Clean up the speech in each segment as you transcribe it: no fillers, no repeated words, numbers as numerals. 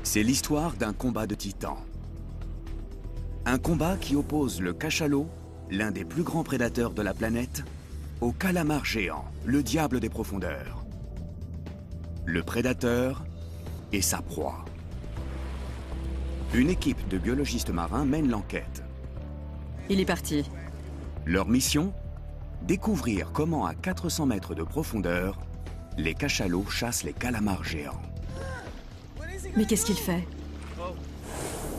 C'est l'histoire d'un combat de titans. Un combat qui oppose le cachalot, l'un des plus grands prédateurs de la planète, au calamar géant, le diable des profondeurs. Le prédateur et sa proie. Une équipe de biologistes marins mène l'enquête. Il est parti. Leur mission? Découvrir comment à 400 mètres de profondeur, les cachalots chassent les calamars géants. Mais qu'est-ce qu'il fait?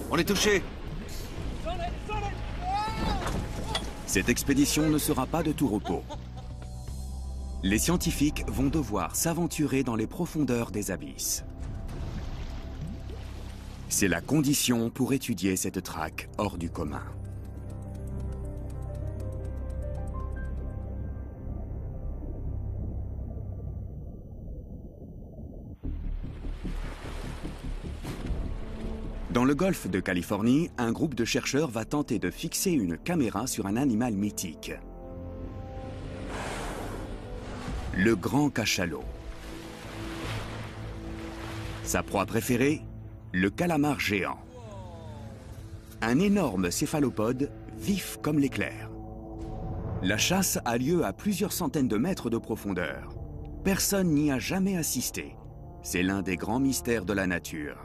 On est touché! Cette expédition ne sera pas de tout repos. Les scientifiques vont devoir s'aventurer dans les profondeurs des abysses. C'est la condition pour étudier cette traque hors du commun. Dans le golfe de Californie, un groupe de chercheurs va tenter de fixer une caméra sur un animal mythique. Le grand cachalot. Sa proie préférée, le calamar géant. Un énorme céphalopode vif comme l'éclair. La chasse a lieu à plusieurs centaines de mètres de profondeur. Personne n'y a jamais assisté. C'est l'un des grands mystères de la nature.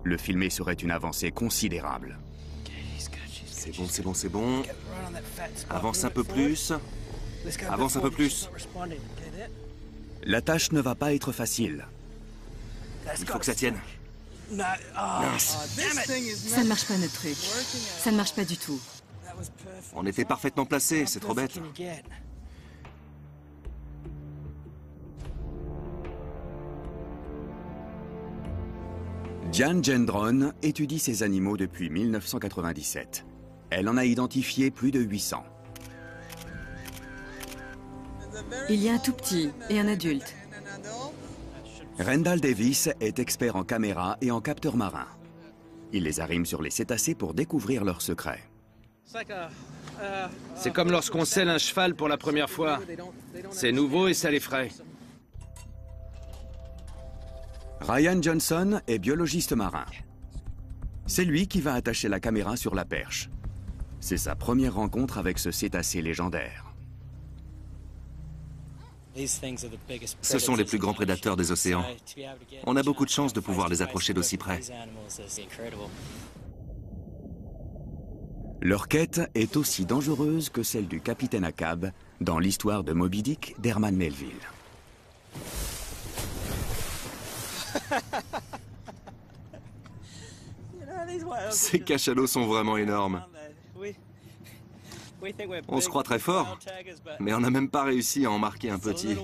Le filmer serait une avancée considérable. C'est bon, c'est bon, c'est bon. Avance un peu plus. Avance un peu plus. La tâche ne va pas être facile. Il faut que ça tienne. Mince. Ça ne marche pas notre truc. Ça ne marche pas du tout. On était parfaitement placés, c'est trop bête. Diane Gendron étudie ces animaux depuis 1997. Elle en a identifié plus de 800. Il y a un tout petit et un adulte. Rendall Davis est expert en caméras et en capteurs marins. Il les arrime sur les cétacés pour découvrir leurs secrets. C'est comme lorsqu'on selle un cheval pour la première fois. C'est nouveau et ça l'effraie. Ryan Johnson est biologiste marin. C'est lui qui va attacher la caméra sur la perche. C'est sa première rencontre avec ce cétacé légendaire. Ce sont les plus grands prédateurs des océans. On a beaucoup de chance de pouvoir les approcher d'aussi près. Leur quête est aussi dangereuse que celle du capitaine Ahab dans l'histoire de Moby Dick d'Herman Melville. Ces cachalots sont vraiment énormes. On se croit très fort, mais on n'a même pas réussi à en marquer un petit.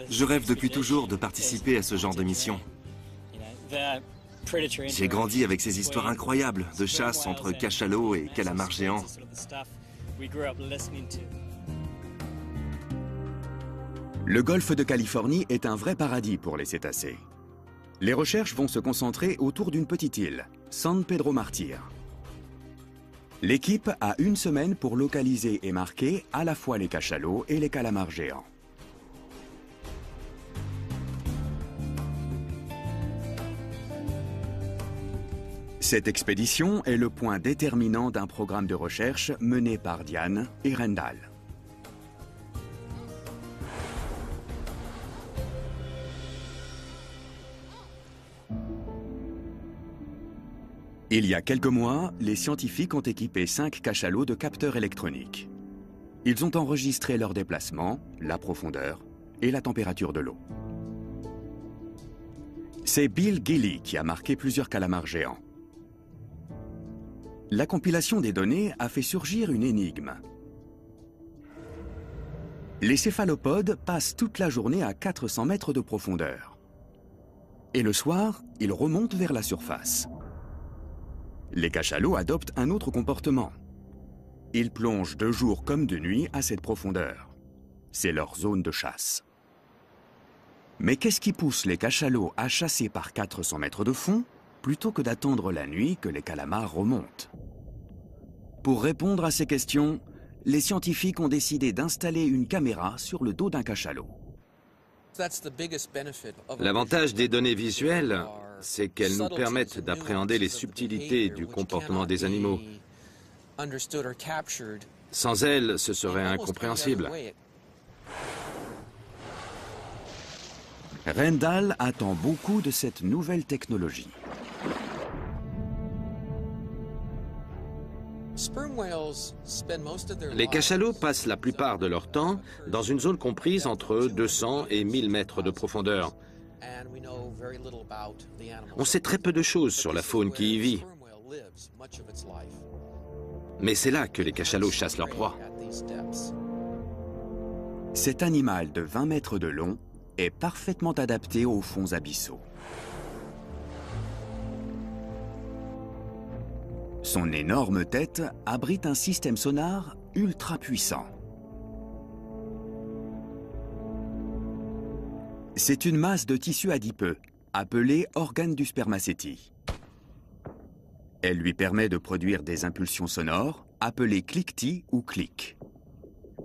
Je rêve depuis toujours de participer à ce genre de mission. J'ai grandi avec ces histoires incroyables de chasse entre cachalots et calamars géants. Le golfe de Californie est un vrai paradis pour les cétacés. Les recherches vont se concentrer autour d'une petite île, San Pedro Martyr. L'équipe a une semaine pour localiser et marquer à la fois les cachalots et les calamars géants. Cette expédition est le point déterminant d'un programme de recherche mené par Diane et Rendall. Il y a quelques mois, les scientifiques ont équipé 5 cachalots de capteurs électroniques. Ils ont enregistré leurs déplacements, la profondeur et la température de l'eau. C'est Bill Gilly qui a marqué plusieurs calamars géants. La compilation des données a fait surgir une énigme. Les céphalopodes passent toute la journée à 400 mètres de profondeur. Et le soir, ils remontent vers la surface. Les cachalots adoptent un autre comportement. Ils plongent de jour comme de nuit à cette profondeur. C'est leur zone de chasse. Mais qu'est-ce qui pousse les cachalots à chasser par 400 mètres de fond plutôt que d'attendre la nuit que les calamars remontent? Pour répondre à ces questions, les scientifiques ont décidé d'installer une caméra sur le dos d'un cachalot. L'avantage des données visuelles, c'est qu'elles nous permettent d'appréhender les subtilités du comportement des animaux. Sans elles, ce serait incompréhensible. Rendall attend beaucoup de cette nouvelle technologie. Les cachalots passent la plupart de leur temps dans une zone comprise entre 200 et 1000 mètres de profondeur. On sait très peu de choses sur la faune qui y vit. Mais c'est là que les cachalots chassent leurs proies. Cet animal de 20 mètres de long est parfaitement adapté aux fonds abyssaux. Son énorme tête abrite un système sonar ultra puissant. C'est une masse de tissu adipeux, appelée organe du spermacétie. Elle lui permet de produire des impulsions sonores, appelées cliquetis ou clics.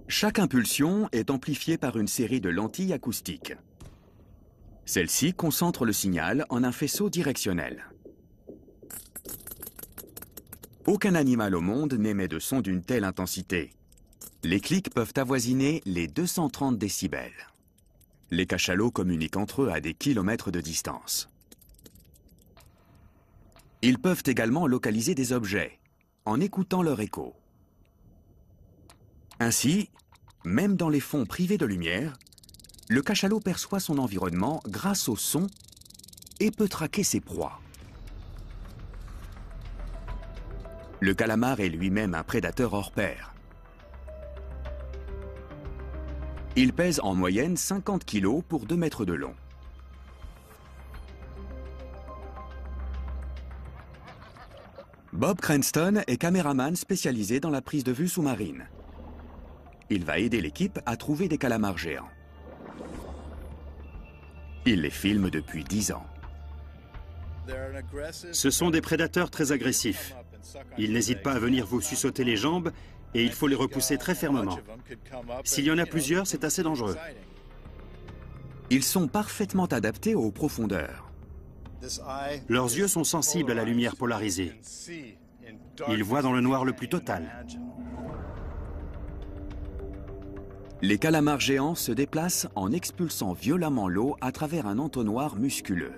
Chaque impulsion est amplifiée par une série de lentilles acoustiques. Celles-ci concentrent le signal en un faisceau directionnel. Aucun animal au monde n'émet de son d'une telle intensité. Les clics peuvent avoisiner les 230 décibels. Les cachalots communiquent entre eux à des kilomètres de distance. Ils peuvent également localiser des objets, en écoutant leur écho. Ainsi, même dans les fonds privés de lumière, le cachalot perçoit son environnement grâce au son et peut traquer ses proies. Le calamar est lui-même un prédateur hors pair. Il pèse en moyenne 50 kg pour 2 mètres de long. Bob Cranston est caméraman spécialisé dans la prise de vue sous-marine. Il va aider l'équipe à trouver des calamars géants. Il les filme depuis 10 ans. Ce sont des prédateurs très agressifs. Ils n'hésitent pas à venir vous suçoter les jambes et il faut les repousser très fermement. S'il y en a plusieurs, c'est assez dangereux. Ils sont parfaitement adaptés aux profondeurs. Leurs yeux sont sensibles à la lumière polarisée. Ils voient dans le noir le plus total. Les calamars géants se déplacent en expulsant violemment l'eau à travers un entonnoir musculeux.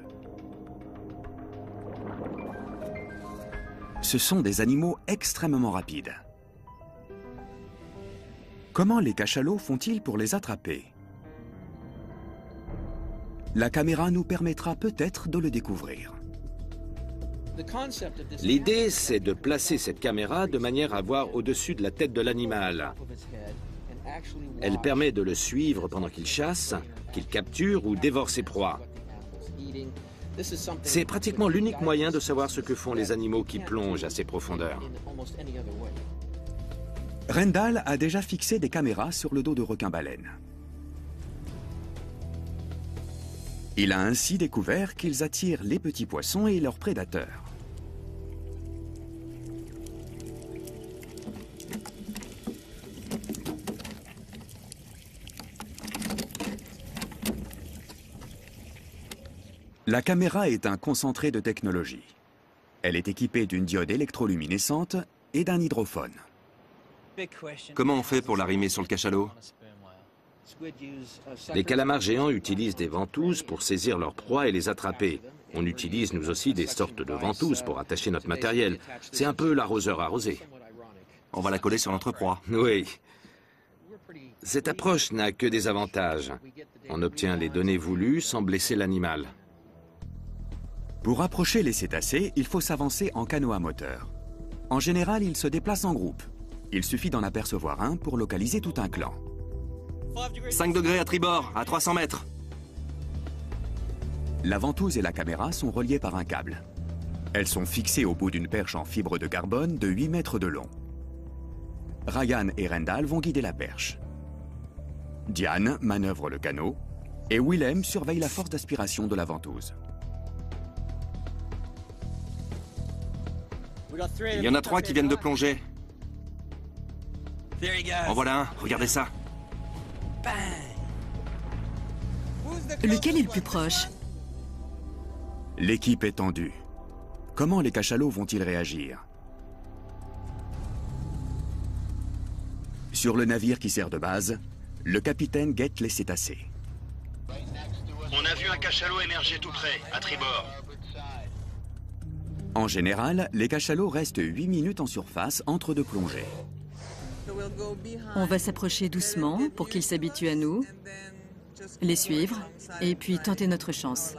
Ce sont des animaux extrêmement rapides. Comment les cachalots font-ils pour les attraper? La caméra nous permettra peut-être de le découvrir. L'idée, c'est de placer cette caméra de manière à voir au-dessus de la tête de l'animal. Elle permet de le suivre pendant qu'il chasse, qu'il capture ou dévore ses proies. C'est pratiquement l'unique moyen de savoir ce que font les animaux qui plongent à ces profondeurs. Rendall a déjà fixé des caméras sur le dos de requins-baleines. Il a ainsi découvert qu'ils attirent les petits poissons et leurs prédateurs. La caméra est un concentré de technologie. Elle est équipée d'une diode électroluminescente et d'un hydrophone. Comment on fait pour l'arrimer sur le cachalot? Les calamars géants utilisent des ventouses pour saisir leurs proies et les attraper. On utilise nous aussi des sortes de ventouses pour attacher notre matériel. C'est un peu l'arroseur arrosé. On va la coller sur notre proie. Oui. Cette approche n'a que des avantages. On obtient les données voulues sans blesser l'animal. Pour approcher les cétacés, il faut s'avancer en canot à moteur. En général, ils se déplacent en groupe. Il suffit d'en apercevoir un pour localiser tout un clan. 5 degrés à tribord, à 300 mètres. La ventouse et la caméra sont reliées par un câble. Elles sont fixées au bout d'une perche en fibre de carbone de 8 mètres de long. Ryan et Rendall vont guider la perche. Diane manœuvre le canot et Willem surveille la force d'aspiration de la ventouse. Il y en a 3 qui viennent de plonger. En voilà un, regardez ça. Lequel est le plus proche? L'équipe est tendue. Comment les cachalots vont-ils réagir? Sur le navire qui sert de base, le capitaine guette les cétacés. On a vu un cachalot émerger tout près, à tribord. En général, les cachalots restent 8 minutes en surface entre deux plongées. On va s'approcher doucement pour qu'ils s'habituent à nous, les suivre et puis tenter notre chance.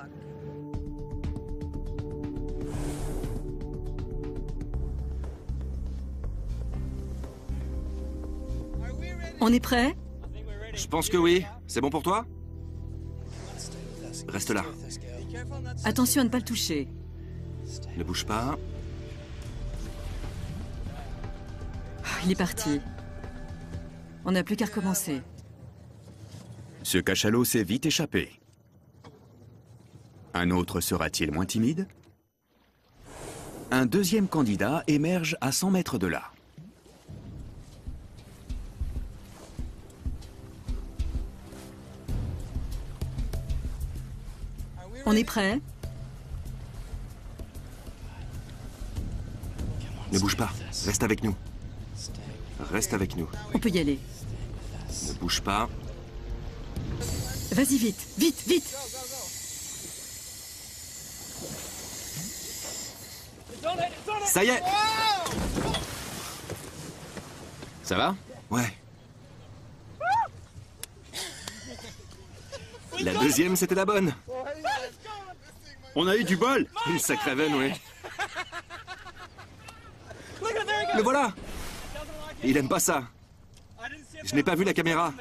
On est prêt? Je pense que oui. C'est bon pour toi? Reste là. Attention à ne pas le toucher. Ne bouge pas. Il est parti. On n'a plus qu'à recommencer. Ce cachalot s'est vite échappé. Un autre sera-t-il moins timide? Un deuxième candidat émerge à 100 mètres de là. On est prêt? Ne bouge pas. Reste avec nous. Reste avec nous. On peut y aller. Ne bouge pas. Vas-y vite, vite, vite! Ça y est! Ça va? Ouais. La deuxième, c'était la bonne. On a eu du bol! Une sacrée veine, oui. Le voilà! Il aime pas ça. Je n'ai pas vu la caméra.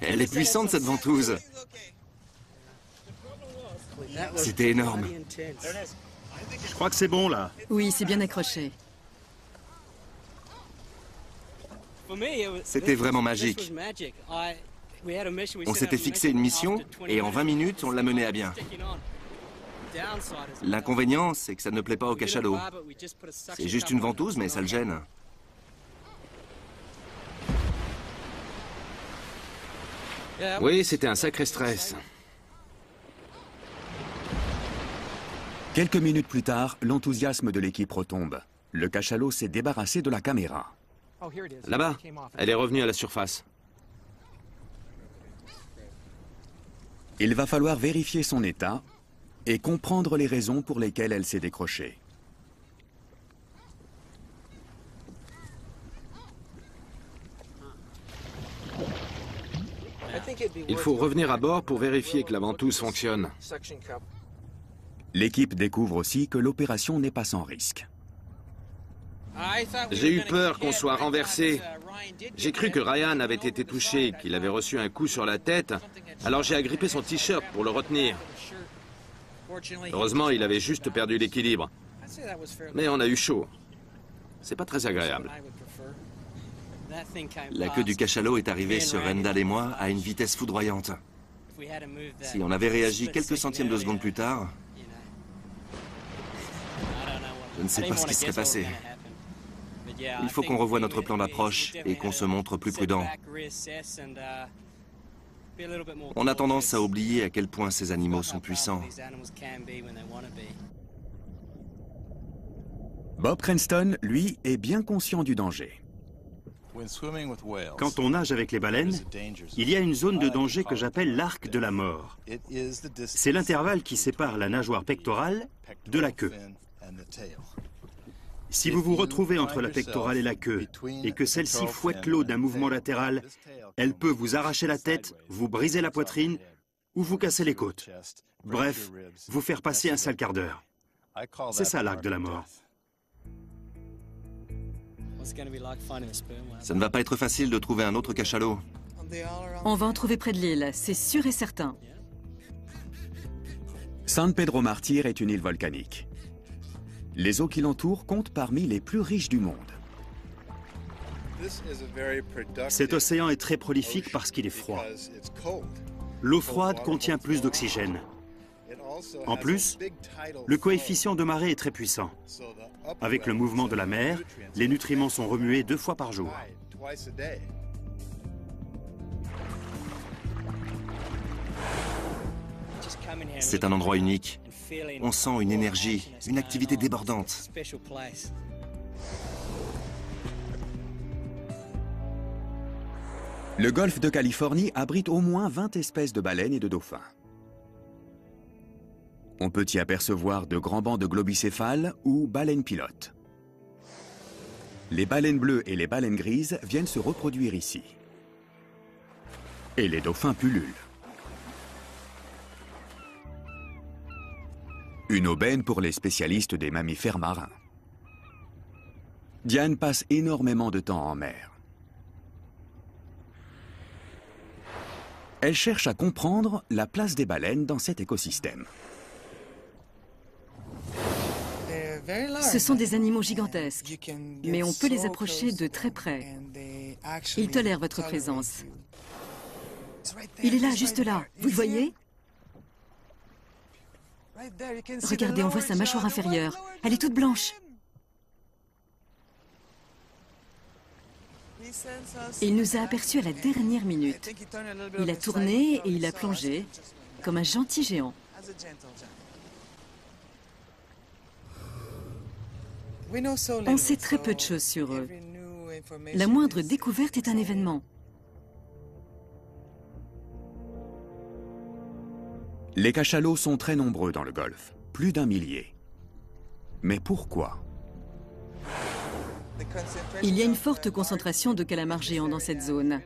Elle est puissante, cette ventouse. C'était énorme. Je crois que c'est bon, là. Oui, c'est bien accroché. C'était vraiment magique. On s'était fixé une mission et en 20 minutes, on l'a menée à bien. L'inconvénient, c'est que ça ne plaît pas aux cachalots. C'est juste une ventouse, mais ça le gêne. Oui, c'était un sacré stress. Quelques minutes plus tard, l'enthousiasme de l'équipe retombe. Le cachalot s'est débarrassé de la caméra. Là-bas, elle est revenue à la surface. Il va falloir vérifier son état et comprendre les raisons pour lesquelles elle s'est décrochée. Il faut revenir à bord pour vérifier que la ventouse fonctionne. L'équipe découvre aussi que l'opération n'est pas sans risque. J'ai eu peur qu'on soit renversé. J'ai cru que Ryan avait été touché, qu'il avait reçu un coup sur la tête, alors j'ai agrippé son t-shirt pour le retenir. Heureusement, il avait juste perdu l'équilibre. Mais on a eu chaud. C'est pas très agréable. La queue du cachalot est arrivée sur Rendal et moi à une vitesse foudroyante. Si on avait réagi quelques centièmes de seconde plus tard, je ne sais pas ce qui serait passé. Il faut qu'on revoie notre plan d'approche et qu'on se montre plus prudent. On a tendance à oublier à quel point ces animaux sont puissants. Bob Cranston, lui, est bien conscient du danger. Quand on nage avec les baleines, il y a une zone de danger que j'appelle l'arc de la mort. C'est l'intervalle qui sépare la nageoire pectorale de la queue. Si vous vous retrouvez entre la pectorale et la queue, et que celle-ci fouette l'eau d'un mouvement latéral, elle peut vous arracher la tête, vous briser la poitrine ou vous casser les côtes. Bref, vous faire passer un sale quart d'heure. C'est ça l'arc de la mort. Ça ne va pas être facile de trouver un autre cachalot. On va en trouver près de l'île, c'est sûr et certain. San Pedro Martyr est une île volcanique. Les eaux qui l'entourent comptent parmi les plus riches du monde. Cet océan est très prolifique parce qu'il est froid. L'eau froide contient plus d'oxygène. En plus, le coefficient de marée est très puissant. Avec le mouvement de la mer, les nutriments sont remués 2 fois par jour. C'est un endroit unique. On sent une énergie, une activité débordante. Le golfe de Californie abrite au moins 20 espèces de baleines et de dauphins. On peut y apercevoir de grands bancs de globicéphales ou baleines pilotes. Les baleines bleues et les baleines grises viennent se reproduire ici. Et les dauphins pullulent. Une aubaine pour les spécialistes des mammifères marins. Diane passe énormément de temps en mer. Elle cherche à comprendre la place des baleines dans cet écosystème. Ce sont des animaux gigantesques, mais on peut les approcher de très près. Ils tolèrent votre présence. Il est là, juste là. Vous le voyez? Regardez, on voit sa mâchoire inférieure. Elle est toute blanche. Il nous a aperçus à la dernière minute. Il a tourné et il a plongé, comme un gentil géant. On sait très peu de choses sur eux. La moindre découverte est un événement. Les cachalots sont très nombreux dans le golfe, plus d'1 millier. Mais pourquoi? Il y a une forte concentration de calamars géants dans cette zone.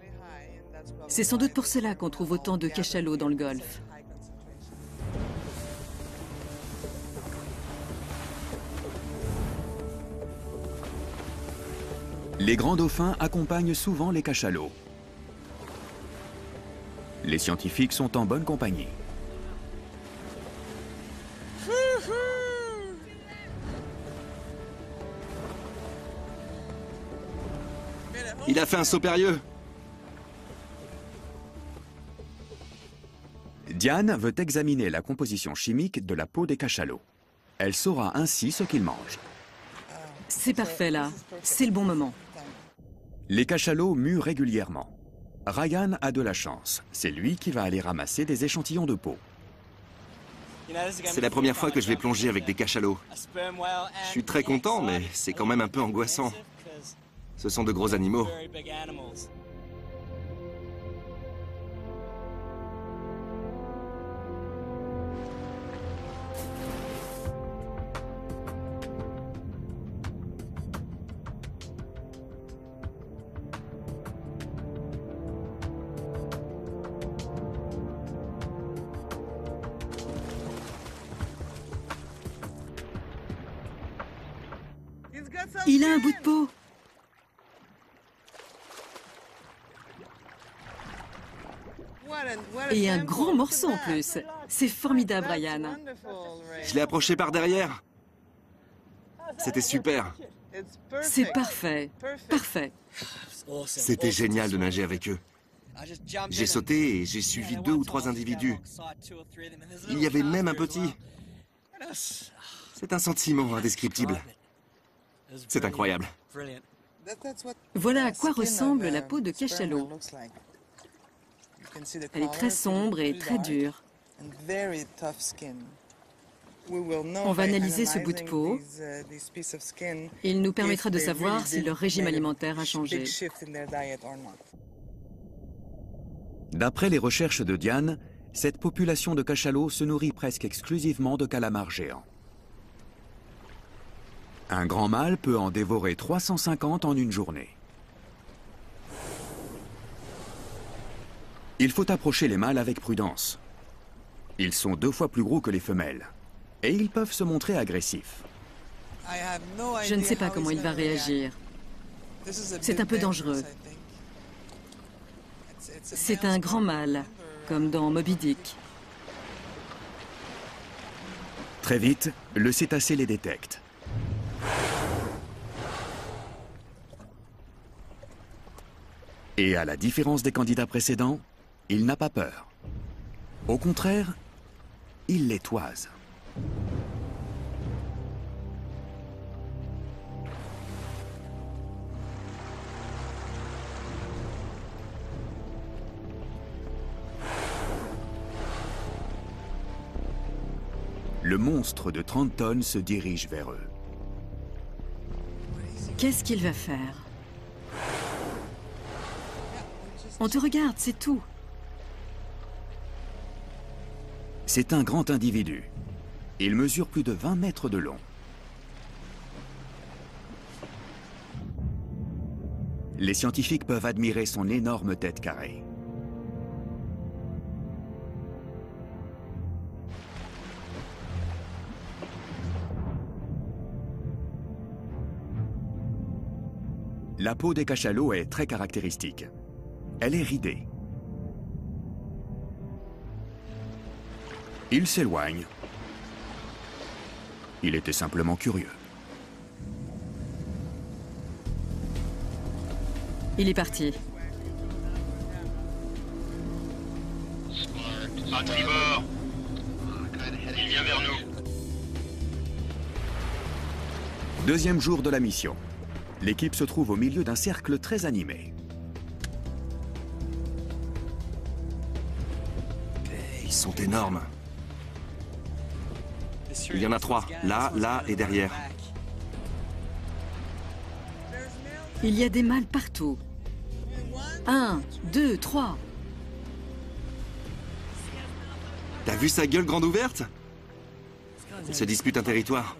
C'est sans doute pour cela qu'on trouve autant de cachalots dans le golfe. Les grands dauphins accompagnent souvent les cachalots. Les scientifiques sont en bonne compagnie. Il a fait un saut périlleux. Diane veut examiner la composition chimique de la peau des cachalots. Elle saura ainsi ce qu'ils mangent. C'est parfait là. C'est le bon moment. Les cachalots muent régulièrement. Ryan a de la chance. C'est lui qui va aller ramasser des échantillons de peau. C'est la première fois que je vais plonger avec des cachalots. Je suis très content, mais c'est quand même un peu angoissant. Ce sont de gros animaux. Il a un bout de peau. Et un gros morceau en plus. C'est formidable, Ryan. Je l'ai approché par derrière. C'était super. C'est parfait. Parfait. C'était génial de nager avec eux. J'ai sauté et j'ai suivi 2 ou 3 individus. Il y avait même un petit. C'est un sentiment indescriptible. C'est incroyable. Voilà à quoi ressemble la peau de cachalot. Elle est très sombre et très dure. On va analyser ce bout de peau. Il nous permettra de savoir si leur régime alimentaire a changé. D'après les recherches de Diane, cette population de cachalots se nourrit presque exclusivement de calamars géants. Un grand mâle peut en dévorer 350 en une journée. Il faut approcher les mâles avec prudence. Ils sont 2 fois plus gros que les femelles. Et ils peuvent se montrer agressifs. Je ne sais pas comment il va réagir. C'est un peu dangereux. C'est un grand mâle, comme dans Moby Dick. Très vite, le cétacé les détecte. Et à la différence des candidats précédents, il n'a pas peur. Au contraire, il les toise. Le monstre de 30 tonnes se dirige vers eux. Qu'est-ce qu'il va faire? On te regarde, c'est tout. C'est un grand individu. Il mesure plus de 20 mètres de long. Les scientifiques peuvent admirer son énorme tête carrée. La peau des cachalots est très caractéristique. Elle est ridée. Il s'éloigne. Il était simplement curieux. Il est parti. À tribord. Il vient vers nous. Deuxième jour de la mission. L'équipe se trouve au milieu d'un cercle très animé. Ils sont énormes. Il y en a 3, là, là et derrière. Il y a des mâles partout. 1, 2, 3. T'as vu sa gueule grande ouverte? Ils se disputent un territoire.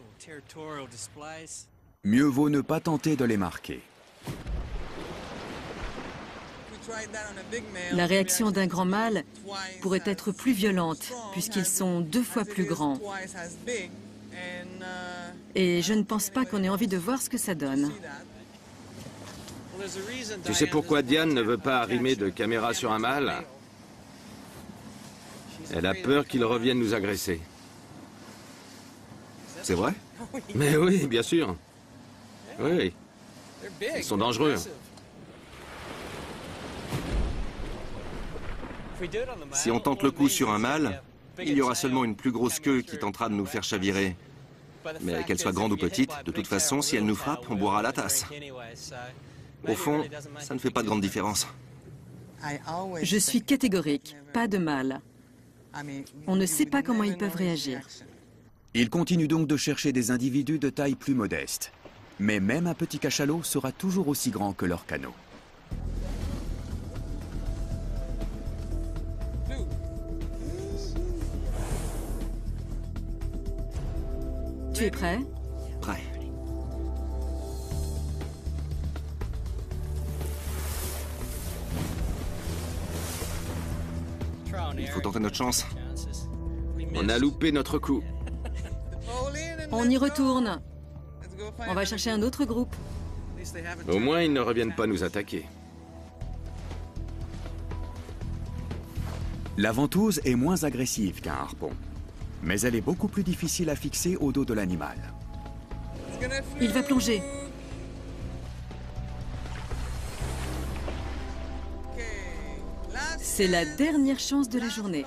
Mieux vaut ne pas tenter de les marquer. La réaction d'un grand mâle pourrait être plus violente, puisqu'ils sont 2 fois plus grands. Et je ne pense pas qu'on ait envie de voir ce que ça donne. Tu sais pourquoi Diane ne veut pas arrimer de caméra sur un mâle? Elle a peur qu'il revienne nous agresser. C'est vrai? Mais oui, bien sûr. Oui, ils sont dangereux. Si on tente le coup sur un mâle, il y aura seulement une plus grosse queue qui tentera de nous faire chavirer. Mais qu'elle soit grande ou petite, de toute façon, si elle nous frappe, on boira la tasse. Au fond, ça ne fait pas de grande différence. Je suis catégorique, pas de mâle. On ne sait pas comment ils peuvent réagir. Ils continuent donc de chercher des individus de taille plus modeste. Mais même un petit cachalot sera toujours aussi grand que leur canot. Tu es prêt? Prêt. Il faut tenter notre chance. On a loupé notre coup. On y retourne. On va chercher un autre groupe. Au moins, ils ne reviennent pas nous attaquer. La ventouse est moins agressive qu'un harpon, mais elle est beaucoup plus difficile à fixer au dos de l'animal. Il va plonger. C'est la dernière chance de la journée.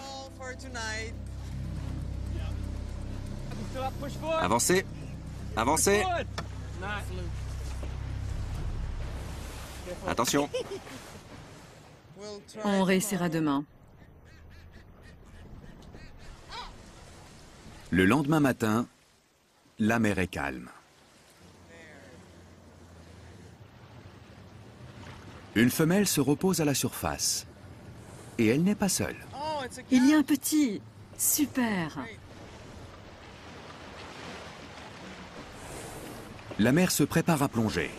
Avancez. Avancez. Attention. On réessayera demain. Le lendemain matin, la mer est calme. Une femelle se repose à la surface. Et elle n'est pas seule. Il y a un petit. Super. La mère se prépare à plonger.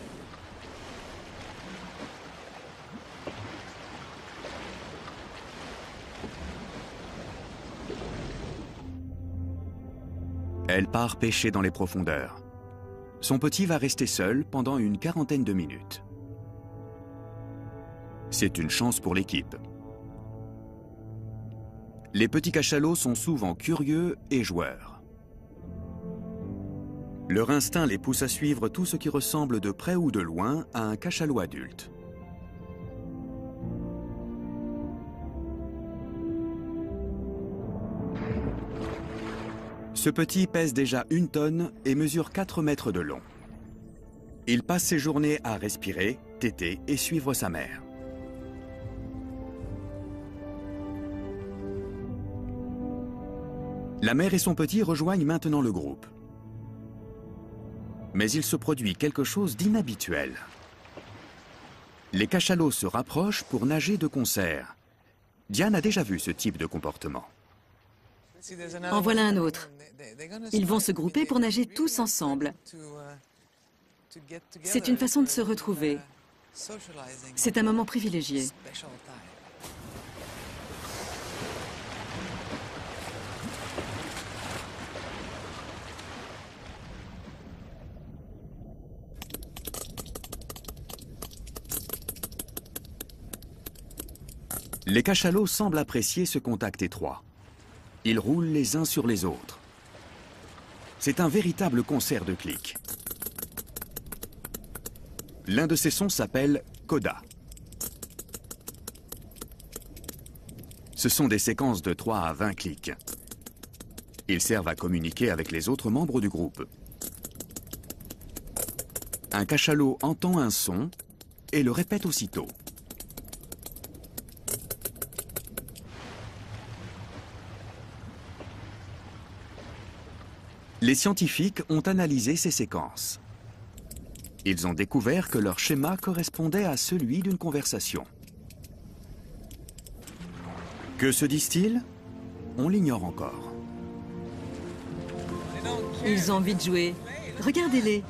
Elle part pêcher dans les profondeurs. Son petit va rester seul pendant une 40aine de minutes. C'est une chance pour l'équipe. Les petits cachalots sont souvent curieux et joueurs. Leur instinct les pousse à suivre tout ce qui ressemble de près ou de loin à un cachalot adulte. Ce petit pèse déjà 1 tonne et mesure 4 mètres de long. Il passe ses journées à respirer, téter et suivre sa mère. La mère et son petit rejoignent maintenant le groupe. Mais il se produit quelque chose d'inhabituel. Les cachalots se rapprochent pour nager de concert. Diane a déjà vu ce type de comportement. En voilà un autre. Ils vont se grouper pour nager tous ensemble. C'est une façon de se retrouver. C'est un moment privilégié. Les cachalots semblent apprécier ce contact étroit. Ils roulent les uns sur les autres. C'est un véritable concert de clics. L'un de ces sons s'appelle coda. Ce sont des séquences de 3 à 20 clics. Ils servent à communiquer avec les autres membres du groupe. Un cachalot entend un son et le répète aussitôt. Les scientifiques ont analysé ces séquences. Ils ont découvert que leur schéma correspondait à celui d'une conversation. Que se disent-ils? On l'ignore encore. Ils ont envie de jouer. Regardez-les.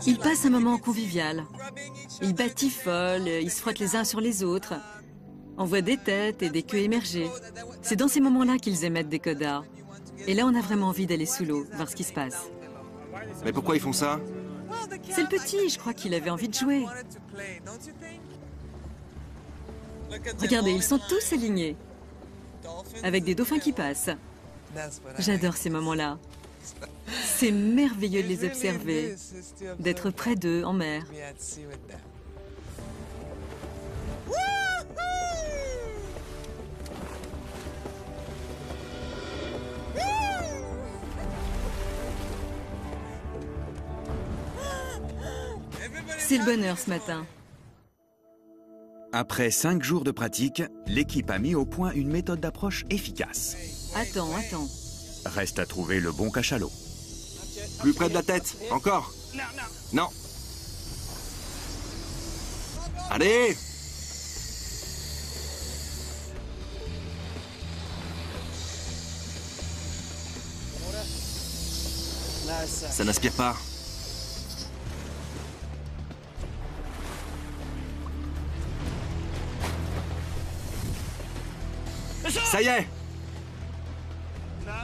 Ils passent un moment convivial. Ils batifolent, ils se frottent les uns sur les autres. On voit des têtes et des queues émerger. C'est dans ces moments-là qu'ils émettent des codas. Et là, on a vraiment envie d'aller sous l'eau, voir ce qui se passe. Mais pourquoi ils font ça? C'est le petit, je crois qu'il avait envie de jouer. Regardez, ils sont tous alignés, avec des dauphins qui passent. J'adore ces moments-là. C'est merveilleux de les observer, d'être près d'eux en mer. C'est le bonheur ce matin. Après 5 jours de pratique, l'équipe a mis au point une méthode d'approche efficace. Attends. Reste à trouver le bon cachalot. Plus près de la tête, encore. Non. Allez! Ça n'aspire pas. Ça y est!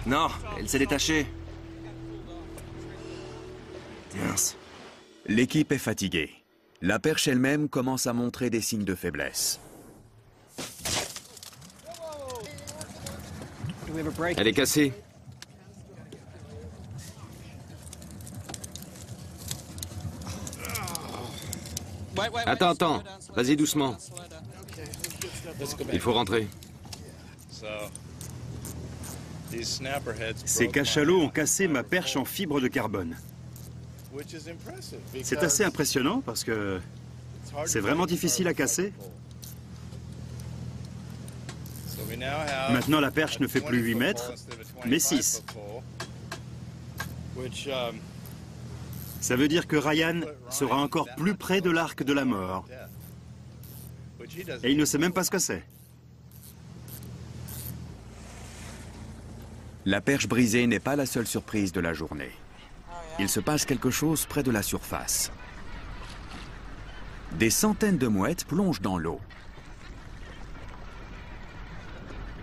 Non, elle s'est détachée. Mince. L'équipe est fatiguée. La perche elle-même commence à montrer des signes de faiblesse. Elle est cassée. Attends. Vas-y doucement. Il faut rentrer. Ces cachalots ont cassé ma perche en fibre de carbone. C'est assez impressionnant parce que c'est vraiment difficile à casser. Maintenant, la perche ne fait plus 8 mètres, mais 6. Ça veut dire que Ryan sera encore plus près de l'arc de la mort. Et il ne sait même pas ce que c'est. La perche brisée n'est pas la seule surprise de la journée. Il se passe quelque chose près de la surface. Des centaines de mouettes plongent dans l'eau.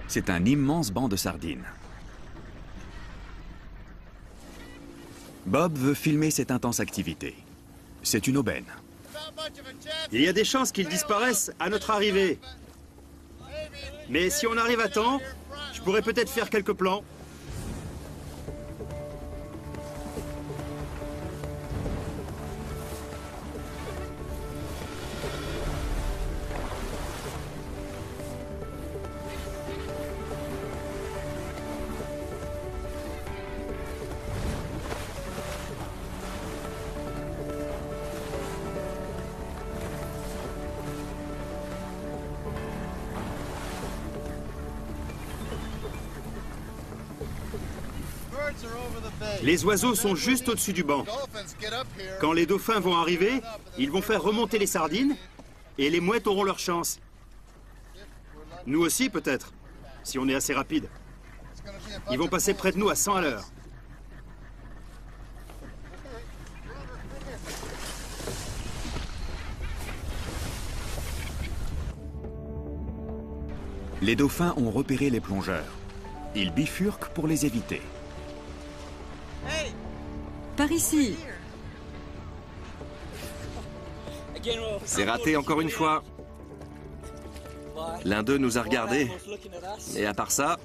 C'est un immense banc de sardines. Bob veut filmer cette intense activité. C'est une aubaine. Il y a des chances qu'ils disparaissent à notre arrivée. Mais si on arrive à temps, je pourrais peut-être faire quelques plans. Les oiseaux sont juste au-dessus du banc. Quand les dauphins vont arriver, ils vont faire remonter les sardines et les mouettes auront leur chance. Nous aussi, peut-être, si on est assez rapide. Ils vont passer près de nous à 100 à l'heure. Les dauphins ont repéré les plongeurs. Ils bifurquent pour les éviter. Par ici. C'est raté encore une fois. L'un d'eux nous a regardés. Et à part ça,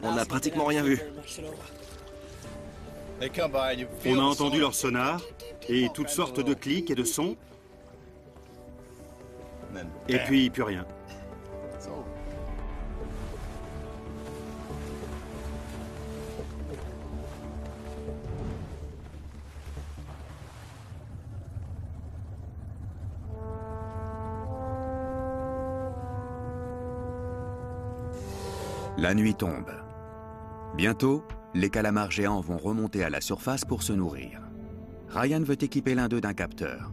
on n'a pratiquement rien vu. On a entendu leur sonar et toutes sortes de clics et de sons. Et puis, plus rien. La nuit tombe. Bientôt, les calamars géants vont remonter à la surface pour se nourrir. Ryan veut équiper l'un d'eux d'un capteur.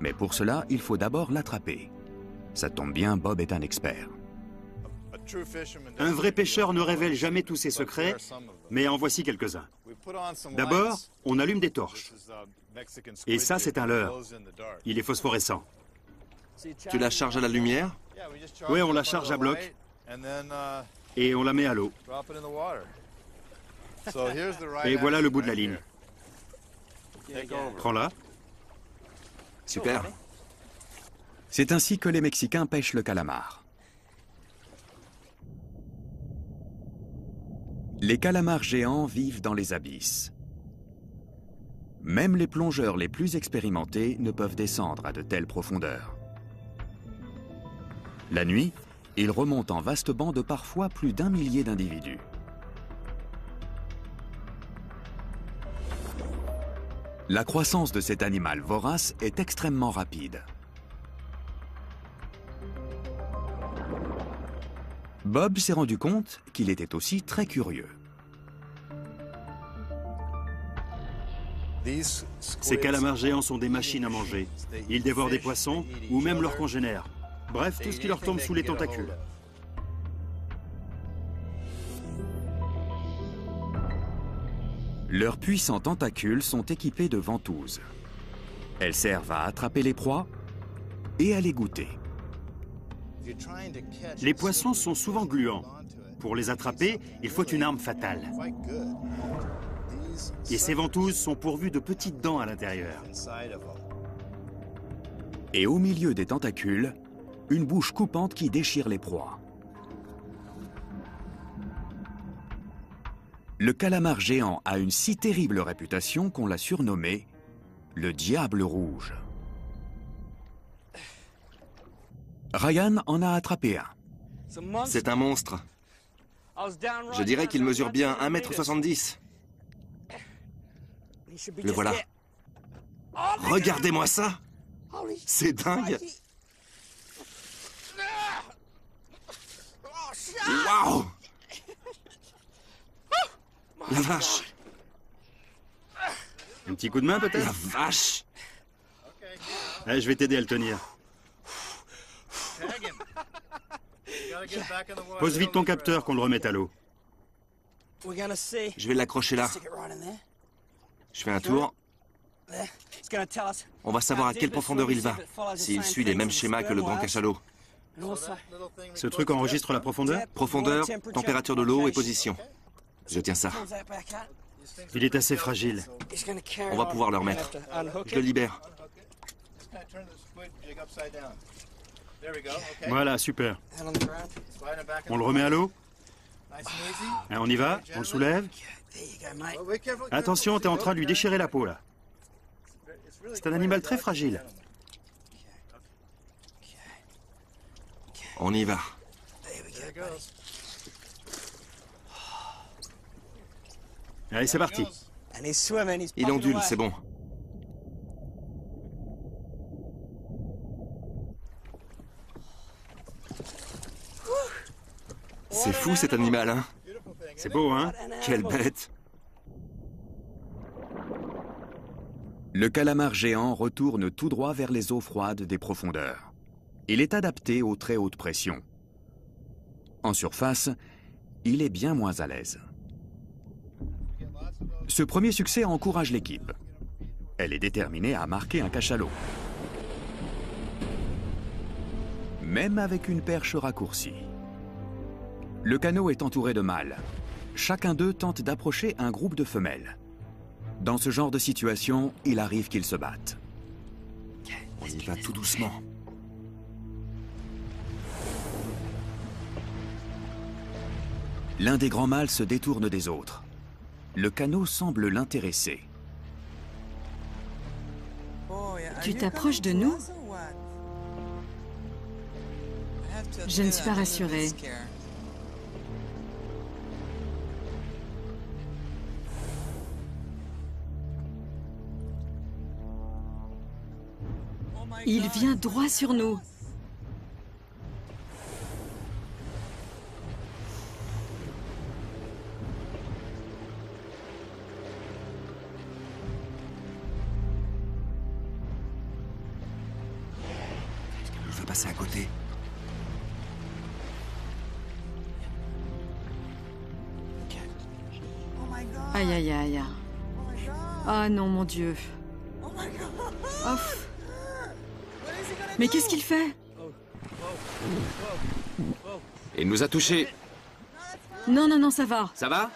Mais pour cela, il faut d'abord l'attraper. Ça tombe bien, Bob est un expert. Un vrai pêcheur ne révèle jamais tous ses secrets, mais en voici quelques-uns. D'abord, on allume des torches. Et ça, c'est un leurre. Il est phosphorescent. Tu la charges à la lumière? Oui, on la charge à bloc. Et on la met à l'eau. Et voilà le bout de la ligne. Prends-la. Super. C'est ainsi que les Mexicains pêchent le calamar. Les calamars géants vivent dans les abysses. Même les plongeurs les plus expérimentés ne peuvent descendre à de telles profondeurs. La nuit, ils remontent en vaste banc de parfois plus d'1 millier d'individus. La croissance de cet animal vorace est extrêmement rapide. Bob s'est rendu compte qu'il était aussi très curieux. Ces calamars géants sont des machines à manger. Ils dévorent des poissons ou même leurs congénères. Bref, tout ce qui leur tombe sous les tentacules. Leurs puissants tentacules sont équipés de ventouses. Elles servent à attraper les proies et à les goûter. Les poissons sont souvent gluants. Pour les attraper, il faut une arme fatale. Et ces ventouses sont pourvues de petites dents à l'intérieur. Et au milieu des tentacules, une bouche coupante qui déchire les proies. Le calamar géant a une si terrible réputation qu'on l'a surnommé le Diable Rouge. Ryan en a attrapé un. C'est un monstre. Je dirais qu'il mesure bien 1,70 m. Le voilà. Regardez-moi ça! C'est dingue! Waouh! La vache! Un petit coup de main peut-être? La vache! Allez, je vais t'aider à le tenir. Pose vite ton capteur qu'on le remette à l'eau. Je vais l'accrocher là. Je fais un tour. On va savoir à quelle profondeur il va, s'il suit les mêmes schémas que le grand cachalot. Ce truc enregistre la profondeur? Profondeur, température de l'eau et position. Je tiens ça. Il est assez fragile. On va pouvoir le remettre. Je le libère. Voilà, super. On le remet à l'eau? On y va? On le soulève? Attention, t'es en train de lui déchirer la peau, là. C'est un animal très fragile. On y va. Allez, c'est parti. Il ondule, c'est bon. C'est fou cet animal, hein? C'est beau, hein? Quelle bête! Le calamar géant retourne tout droit vers les eaux froides des profondeurs. Il est adapté aux très hautes pressions. En surface, il est bien moins à l'aise. Ce premier succès encourage l'équipe. Elle est déterminée à marquer un cachalot. Même avec une perche raccourcie. Le canot est entouré de mâles. Chacun d'eux tente d'approcher un groupe de femelles. Dans ce genre de situation, il arrive qu'ils se battent. On y va tout doucement. L'un des grands mâles se détourne des autres. Le canot semble l'intéresser. Tu t'approches de nous? Je ne suis pas rassurée. Il vient droit sur nous. Il va passer à côté. Aïe, aïe, aïe. Ah non, mon Dieu. Oh. Mais qu'est-ce qu'il fait? Il nous a touchés. Non, non, non, ça va. Ça va?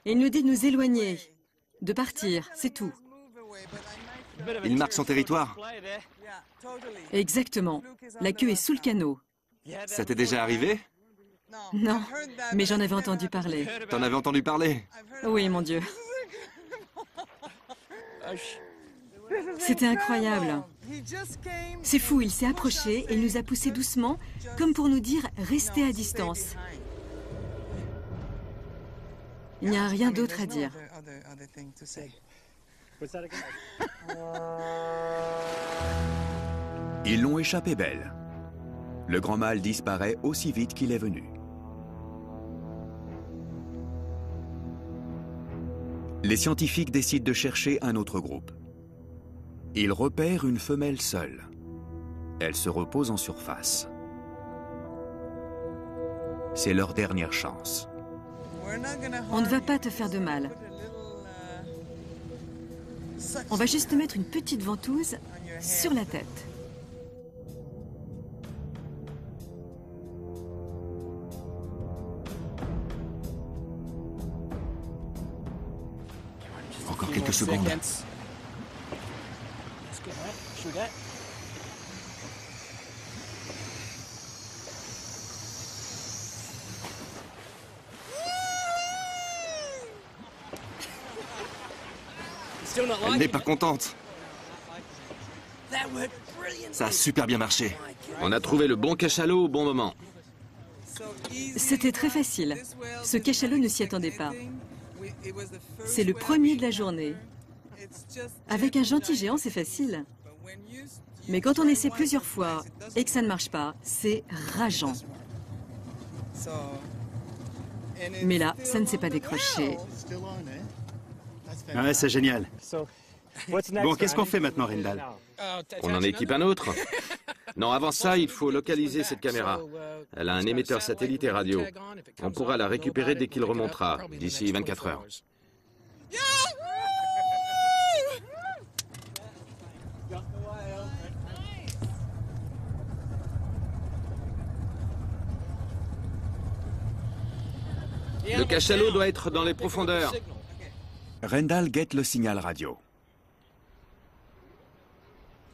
Il nous dit de nous éloigner, de partir, c'est tout. Il marque son territoire. Exactement. La queue est sous le canot. Ça t'est déjà arrivé? Non, mais j'en avais entendu parler. T'en avais entendu parler? Oui, mon Dieu. C'était incroyable. C'est fou, il s'est approché et il nous a poussés doucement, comme pour nous dire « restez à distance ». Il n'y a rien d'autre à dire. Ils l'ont échappé belle. Le grand mâle disparaît aussi vite qu'il est venu. Les scientifiques décident de chercher un autre groupe. Ils repèrent une femelle seule. Elle se repose en surface. C'est leur dernière chance. On ne va pas te faire de mal. On va juste te mettre une petite ventouse sur la tête. Encore quelques secondes. Elle n'est pas contente. Ça a super bien marché. On a trouvé le bon cachalot au bon moment. C'était très facile. Ce cachalot ne s'y attendait pas. C'est le premier de la journée. Avec un gentil géant, c'est facile. Mais quand on essaie plusieurs fois et que ça ne marche pas, c'est rageant. Mais là, ça ne s'est pas décroché. Ouais, c'est génial. Bon, qu'est-ce qu'on fait maintenant, Rendal? On en équipe un autre. Non, avant ça, il faut localiser cette caméra. Elle a un émetteur satellite et radio. On pourra la récupérer dès qu'il remontera, d'ici 24 heures. Le cachalot doit être dans les profondeurs. Rendal guette le signal radio.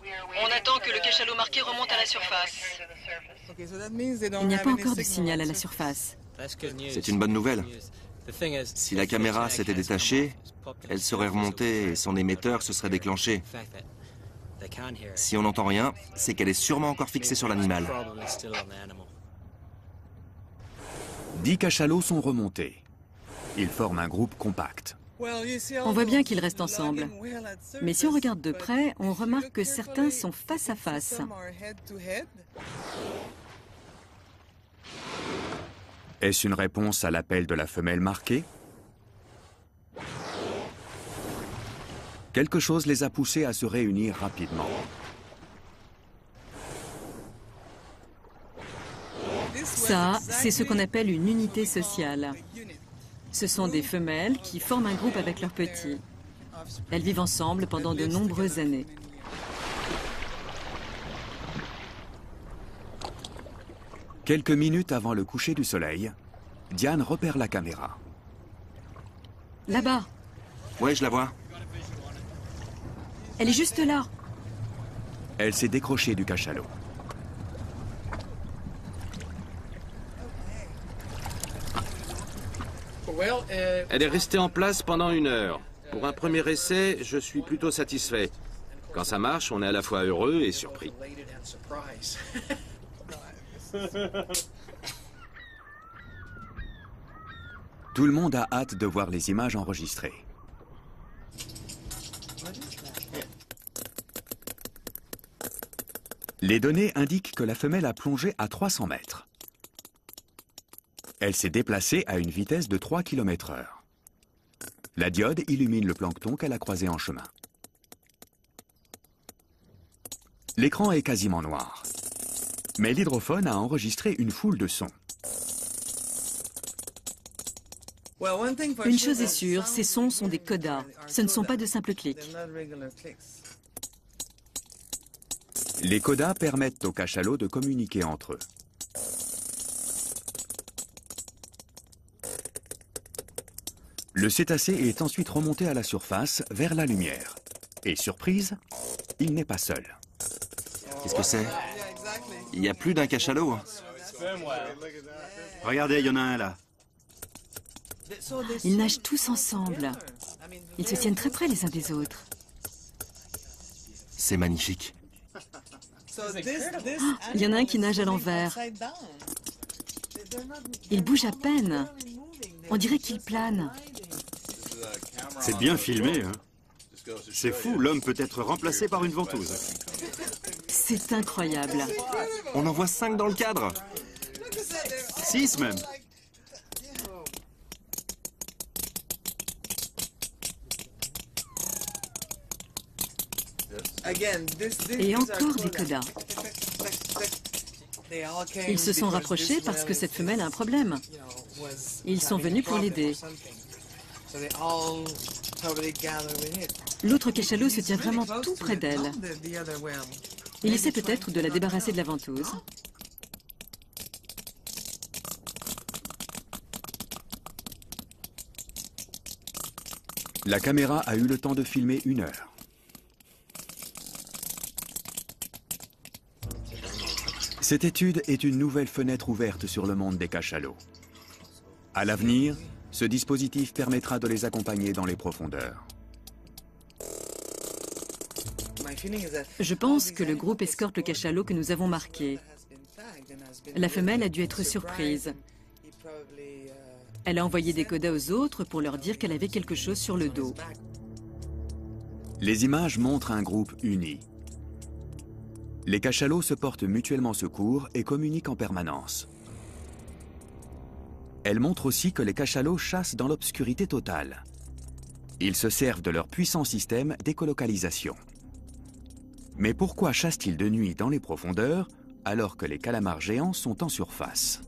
On attend que le cachalot marqué remonte à la surface. Il n'y a pas encore de signal à la surface. C'est une bonne nouvelle. Si la caméra s'était détachée, elle serait remontée et son émetteur se serait déclenché. Si on n'entend rien, c'est qu'elle est sûrement encore fixée sur l'animal. 10 cachalots sont remontés. Ils forment un groupe compact. On voit bien qu'ils restent ensemble. Mais si on regarde de près, on remarque que certains sont face à face. Est-ce une réponse à l'appel de la femelle marquée? Quelque chose les a poussés à se réunir rapidement. Ça, c'est ce qu'on appelle une unité sociale. Ce sont des femelles qui forment un groupe avec leurs petits. Elles vivent ensemble pendant de nombreuses années. Quelques minutes avant le coucher du soleil, Diane repère la caméra. Là-bas. Ouais, je la vois. Elle est juste là. Elle s'est décrochée du cachalot. Elle est restée en place pendant 1 heure. Pour un premier essai, je suis plutôt satisfait. Quand ça marche, on est à la fois heureux et surpris. Tout le monde a hâte de voir les images enregistrées. Les données indiquent que la femelle a plongé à 300 mètres. Elle s'est déplacée à une vitesse de 3 km/h. La diode illumine le plancton qu'elle a croisé en chemin. L'écran est quasiment noir. Mais l'hydrophone a enregistré une foule de sons. Une chose est sûre, ces sons sont des codas. Ce ne sont pas de simples clics. Les codas permettent aux cachalots de communiquer entre eux. Le cétacé est ensuite remonté à la surface, vers la lumière. Et surprise, il n'est pas seul. Qu'est-ce que c'est? Il y a plus d'un cachalot. Regardez, il y en a un là. Ils nagent tous ensemble. Ils se tiennent très près les uns des autres. C'est magnifique. Il y en a un qui nage à l'envers. Il bouge à peine. On dirait qu'il plane. C'est bien filmé, hein. C'est fou, l'homme peut être remplacé par une ventouse. C'est incroyable. On en voit 5 dans le cadre. 6 même. Et encore des codas. Ils se sont rapprochés parce que cette femelle a un problème. Ils sont venus pour l'aider. L'autre cachalot se tient vraiment tout près d'elle. Il essaie peut-être de la débarrasser de la ventouse. La caméra a eu le temps de filmer 1 heure. Cette étude est une nouvelle fenêtre ouverte sur le monde des cachalots. À l'avenir, ce dispositif permettra de les accompagner dans les profondeurs. Je pense que le groupe escorte le cachalot que nous avons marqué. La femelle a dû être surprise. Elle a envoyé des codas aux autres pour leur dire qu'elle avait quelque chose sur le dos. Les images montrent un groupe uni. Les cachalots se portent mutuellement secours et communiquent en permanence. Elles montrent aussi que les cachalots chassent dans l'obscurité totale. Ils se servent de leur puissant système d'écolocalisation. Mais pourquoi chassent-ils de nuit dans les profondeurs alors que les calamars géants sont en surface?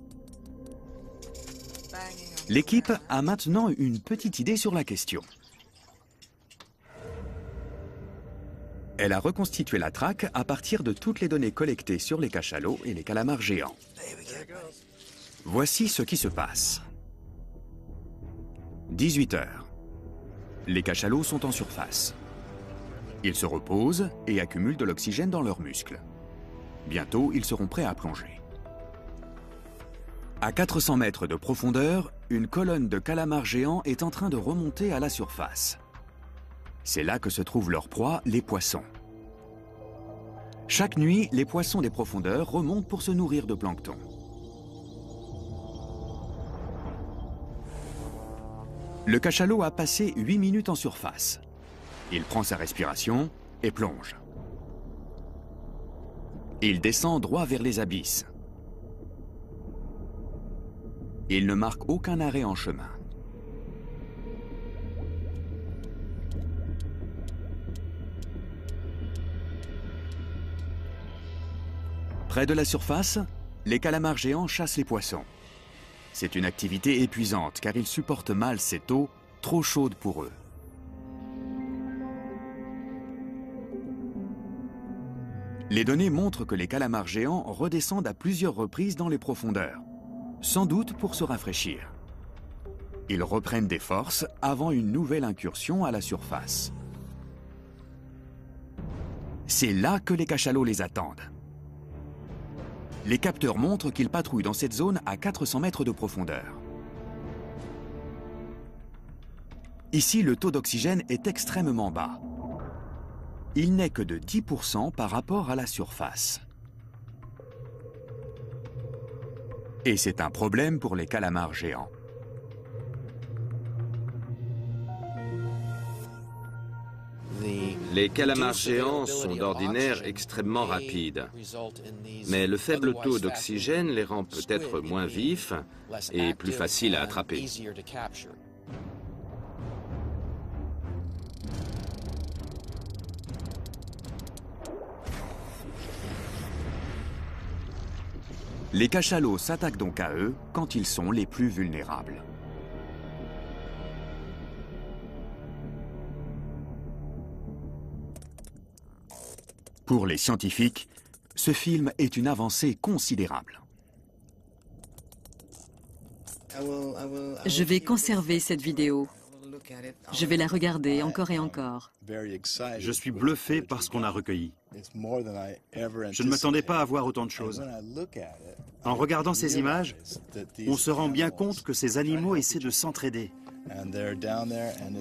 L'équipe a maintenant une petite idée sur la question. Elle a reconstitué la traque à partir de toutes les données collectées sur les cachalots et les calamars géants. Voici ce qui se passe. 18 heures. Les cachalots sont en surface. Ils se reposent et accumulent de l'oxygène dans leurs muscles. Bientôt, ils seront prêts à plonger. À 400 mètres de profondeur, une colonne de calamars géants est en train de remonter à la surface. C'est là que se trouvent leurs proies, les poissons. Chaque nuit, les poissons des profondeurs remontent pour se nourrir de plancton. Le cachalot a passé 8 minutes en surface. Il prend sa respiration et plonge. Il descend droit vers les abysses. Il ne marque aucun arrêt en chemin. Près de la surface, les calamars géants chassent les poissons. C'est une activité épuisante car ils supportent mal cette eau trop chaude pour eux. Les données montrent que les calamars géants redescendent à plusieurs reprises dans les profondeurs, sans doute pour se rafraîchir. Ils reprennent des forces avant une nouvelle incursion à la surface. C'est là que les cachalots les attendent. Les capteurs montrent qu'ils patrouillent dans cette zone à 400 mètres de profondeur. Ici, le taux d'oxygène est extrêmement bas. Il n'est que de 10% par rapport à la surface. Et c'est un problème pour les calamars géants. Les calamars géants sont d'ordinaire extrêmement rapides, mais le faible taux d'oxygène les rend peut-être moins vifs et plus faciles à attraper. Les cachalots s'attaquent donc à eux quand ils sont les plus vulnérables. Pour les scientifiques, ce film est une avancée considérable. Je vais conserver cette vidéo. Je vais la regarder encore et encore. Je suis bluffé par ce qu'on a recueilli. Je ne m'attendais pas à voir autant de choses. En regardant ces images, on se rend bien compte que ces animaux essaient de s'entraider.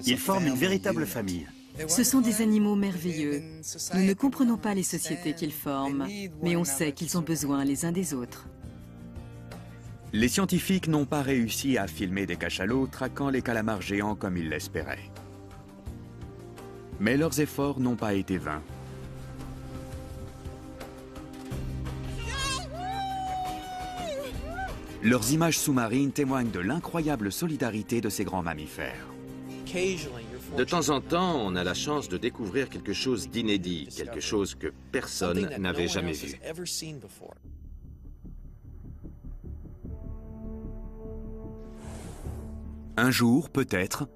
Ils forment une véritable famille. Ce sont des animaux merveilleux. Nous ne comprenons pas les sociétés qu'ils forment, mais on sait qu'ils ont besoin les uns des autres. Les scientifiques n'ont pas réussi à filmer des cachalots traquant les calamars géants comme ils l'espéraient. Mais leurs efforts n'ont pas été vains. Leurs images sous-marines témoignent de l'incroyable solidarité de ces grands mammifères. De temps en temps, on a la chance de découvrir quelque chose d'inédit, quelque chose que personne n'avait jamais vu. Un jour, peut-être,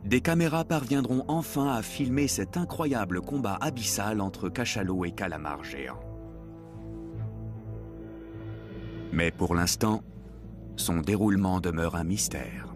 des caméras parviendront enfin à filmer cet incroyable combat abyssal entre cachalots et calamars géants. Mais pour l'instant, son déroulement demeure un mystère.